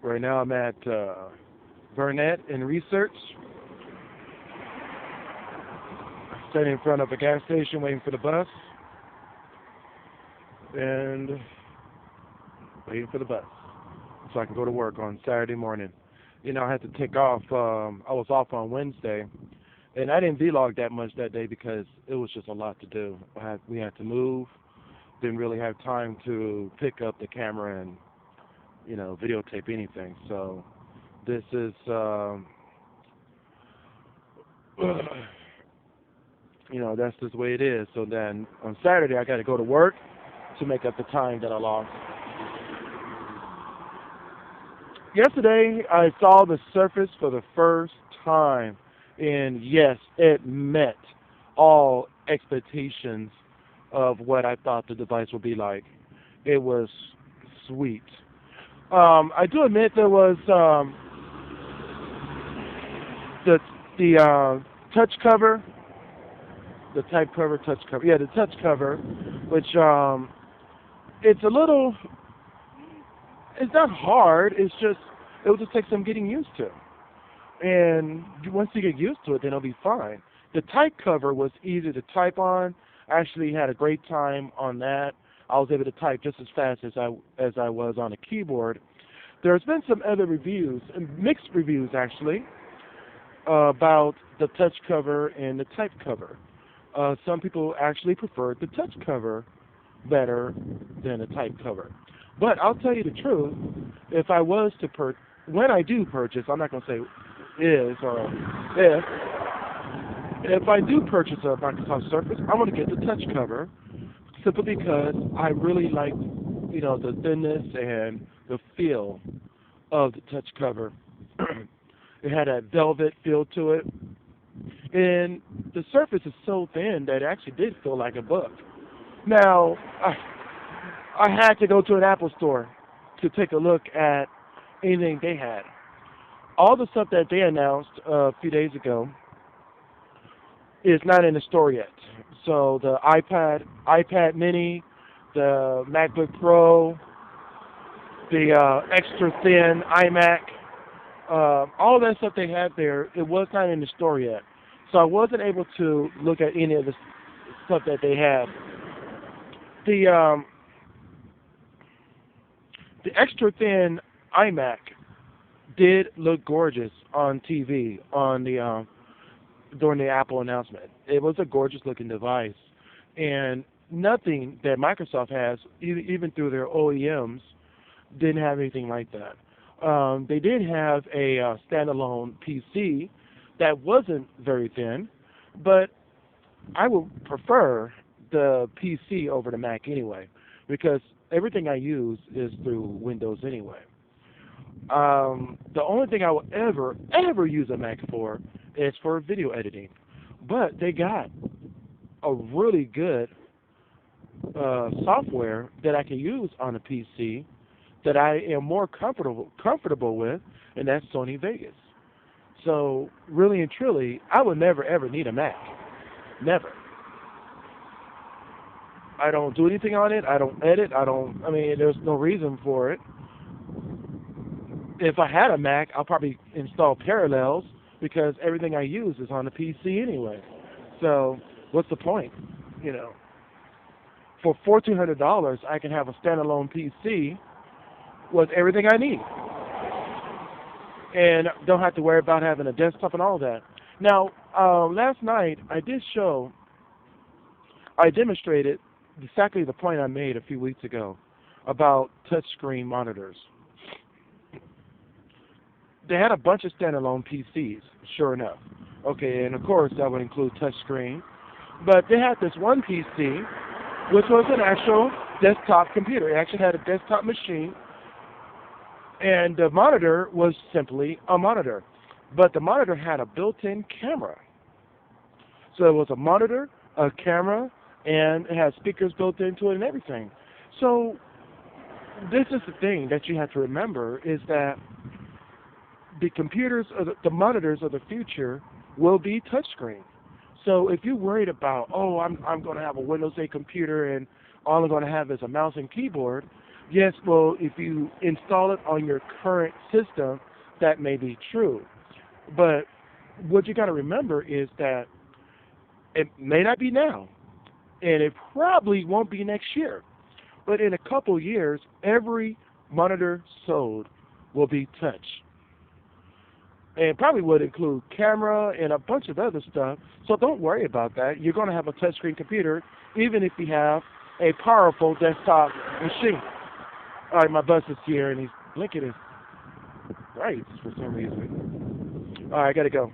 Right now I'm at Burnett in research, standing in front of a gas station waiting for the bus, and waiting for the bus so I can go to work on Saturday morning. You know, I had to take off. I was off on Wednesday, and I didn't vlog that much that day because it was just a lot to do. We had to move. Didn't really have time to pick up the camera and, you know, videotape anything. So this is, you know, that's just the way it is. So then on Saturday I got to go to work to make up the time that I lost. Yesterday I saw the Surface for the first time, and yes, it met all expectations of what I thought the device would be like. It was sweet. I do admit there was the touch cover, the type cover, touch cover. Yeah, the touch cover, which it's a little. It's not hard. It's just it will just take some getting used to. And once you get used to it, then it'll be fine. The type cover was easy to type on. I actually had a great time on that. I was able to type just as fast as I was on a keyboard. There's been some other reviews, mixed reviews actually, about the touch cover and the type cover. Some people actually preferred the touch cover better than the type cover. But I'll tell you the truth, if I was to when I do purchase, I'm not going to say is or if I do purchase a Microsoft Surface, I'm going to get the touch cover simply because I really like, you know, the thinness and the feel of the touch cover. It had a velvet feel to it. And the Surface is so thin that it actually did feel like a book. Now, I had to go to an Apple store to take a look at anything they had. All the stuff that they announced a few days ago is not in the store yet. So the iPad Mini, the MacBook Pro, the extra thin iMac, all that stuff they had there, it was not in the store yet. So I wasn't able to look at any of the stuff that they had. The extra thin iMac did look gorgeous on TV on the during the Apple announcement. It was a gorgeous looking device, and nothing that Microsoft has, even through their OEMs, didn't have anything like that. They did have a standalone PC that wasn't very thin, but I would prefer the PC over the Mac anyway, because everything I use is through Windows anyway. The only thing I will ever use a Mac for is for video editing. But they got a really good software that I can use on a PC that I am more comfortable with, and that's Sony Vegas. So really and truly, I would never ever need a Mac. Never. I don't do anything on it. I don't edit. I mean, there's no reason for it. If I had a Mac, I'll probably install Parallels because everything I use is on the PC anyway. So what's the point? You know, for $1,400, I can have a standalone PC with everything I need, and don't have to worry about having a desktop and all that. Now, last night I demonstrated exactly the point I made a few weeks ago about touchscreen monitors. They had a bunch of standalone PCs, sure enough. Okay, and of course that would include touchscreen. But they had this one PC, which was an actual desktop computer. It actually had a desktop machine, and the monitor was simply a monitor. But the monitor had a built-in camera. So it was a monitor, a camera, and it has speakers built into it and everything. So this is the thing that you have to remember, is that the computers, or the monitors of the future will be touchscreen. So if you're worried about, oh, I'm going to have a Windows 8 computer and all I'm going to have is a mouse and keyboard. Yes, well, if you install it on your current system, that may be true. But what you got to remember is that it may not be now, and it probably won't be next year. But in a couple years, every monitor sold will be touch. And probably would include camera and a bunch of other stuff. So don't worry about that. You're going to have a touchscreen computer, even if you have a powerful desktop machine. All right, my bus is here, and he's blinking his lights for some reason. All right, I got to go.